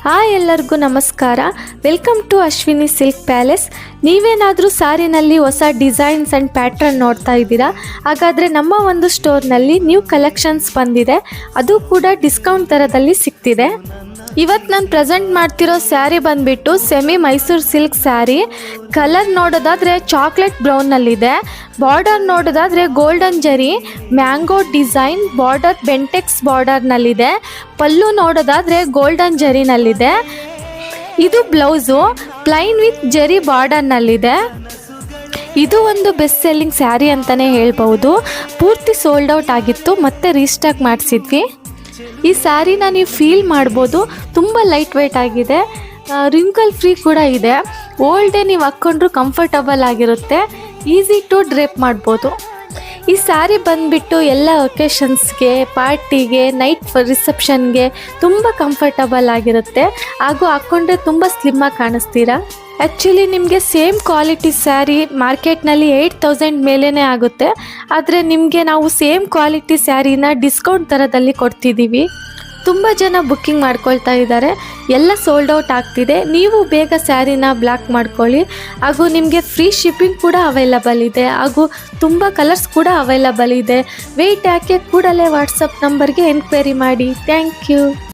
Hi ಎಲ್ಲರಿಗೂ ನಮಸ್ಕಾರ. Welcome to Ashwini silk palace. ನೀವೇನಾದರೂ ಸಾರಿನಲ್ಲಿ ಹೊಸ ಡಿಸೈನ್ಸ್ ಆ್ಯಂಡ್ ಪ್ಯಾಟ್ರನ್ ನೋಡ್ತಾ ಇದ್ದೀರಾ? ಹಾಗಾದರೆ ನಮ್ಮ ಒಂದು ಸ್ಟೋರ್ನಲ್ಲಿ ನ್ಯೂ ಕಲೆಕ್ಷನ್ಸ್ ಬಂದಿದೆ, ಅದು ಕೂಡ ಡಿಸ್ಕೌಂಟ್ ದರದಲ್ಲಿ ಸಿಗ್ತಿದೆ. ಇವತ್ತು ನಾನು ಪ್ರೆಸೆಂಟ್ ಮಾಡ್ತಿರೋ ಸ್ಯಾರಿ ಬಂದುಬಿಟ್ಟು semi Mysuru silk sari. Colour ನೋಡೋದಾದರೆ ಚಾಕ್ಲೇಟ್ ಬ್ರೌನ್ನಲ್ಲಿದೆ. ಬಾರ್ಡರ್ ನೋಡೋದಾದರೆ ಗೋಲ್ಡನ್ ಜರಿ ಮ್ಯಾಂಗೋ ಡಿಸೈನ್ ಬಾರ್ಡರ್ ಬೆಂಟೆಕ್ಸ್ ಬಾರ್ಡರ್ನಲ್ಲಿದೆ. ಪಲ್ಲು ನೋಡೋದಾದರೆ ಗೋಲ್ಡನ್ ಜರಿನಲ್ಲಿದೆ. ಇದು ಬ್ಲೌಸು ಪ್ಲೈನ್ ವಿತ್ ಜರಿ ಬಾರ್ಡರ್ನಲ್ಲಿದೆ. ಇದು ಒಂದು ಬೆಸ್ಟ್ ಸೆಲ್ಲಿಂಗ್ ಸ್ಯಾರಿ ಅಂತಲೇ ಹೇಳ್ಬೋದು. ಪೂರ್ತಿ ಸೋಲ್ಡ್ ಔಟ್ ಆಗಿತ್ತು, ಮತ್ತೆ ರೀಸ್ಟಾಕ್ ಮಾಡಿಸಿದ್ವಿ. ಈ ಸ್ಯಾರಿನ ನೀವು ಫೀಲ್ ಮಾಡ್ಬೋದು, ತುಂಬ ಲೈಟ್ ವೆಯ್ಟ್ ಆಗಿದೆ, ರಿಂಕಲ್ ಫ್ರೀ ಕೂಡ ಇದೆ. ಓಲ್ಡ್ ಡೇ ನೀವು ಹಾಕ್ಕೊಂಡ್ರು ಕಂಫರ್ಟಬಲ್ ಆಗಿರುತ್ತೆ, ಈಸಿ ಟು ಡ್ರೇಪ್ ಮಾಡ್ಬೋದು. ಈ ಸ್ಯಾರಿ ಬಂದುಬಿಟ್ಟು ಎಲ್ಲ ಒಕೇಶನ್ಸ್ಗೆ, ಪಾರ್ಟಿಗೆ, ನೈಟ್ ರಿಸೆಪ್ಷನ್ಗೆ ತುಂಬ ಕಂಫರ್ಟಬಲ್ ಆಗಿರುತ್ತೆ, ಹಾಗೂ ಹಾಕ್ಕೊಂಡ್ರೆ ತುಂಬ ಸ್ಲಿಮ್ಮಾಗಿ ಕಾಣಿಸ್ತೀರಾ. ಆ್ಯಕ್ಚುಲಿ ನಿಮಗೆ ಸೇಮ್ ಕ್ವಾಲಿಟಿ ಸ್ಯಾರಿ ಮಾರ್ಕೆಟ್ನಲ್ಲಿ 8,000 ಮೇಲೇ ಆಗುತ್ತೆ, ಆದರೆ ನಿಮಗೆ ನಾವು ಸೇಮ್ ಕ್ವಾಲಿಟಿ ಸ್ಯಾರಿನ ಡಿಸ್ಕೌಂಟ್ ದರದಲ್ಲಿ ಕೊಡ್ತಿದ್ದೀವಿ. ತುಂಬ ಜನ ಬುಕ್ಕಿಂಗ್ ಮಾಡ್ಕೊಳ್ತಾ ಇದ್ದಾರೆ, ಎಲ್ಲ ಸೋಲ್ಡ್ ಔಟ್ ಆಗ್ತಿದೆ. ನೀವು ಬೇಗ ಸ್ಯಾರಿನ ಬ್ಲಾಕ್ ಮಾಡ್ಕೊಳ್ಳಿ, ಹಾಗೂ ನಿಮಗೆ ಫ್ರೀ ಶಿಪ್ಪಿಂಗ್ ಕೂಡ ಅವೈಲಬಲ್ ಇದೆ, ಹಾಗೂ ತುಂಬ ಕಲರ್ಸ್ ಕೂಡ ಅವೈಲಬಲ್ ಇದೆ. ವೆಯ್ಟ್ ಯಾಕೆ, ಕೂಡಲೇ ವಾಟ್ಸಪ್ ನಂಬರ್ಗೆ ಎನ್ಕ್ವೈರಿ ಮಾಡಿ. Thank you.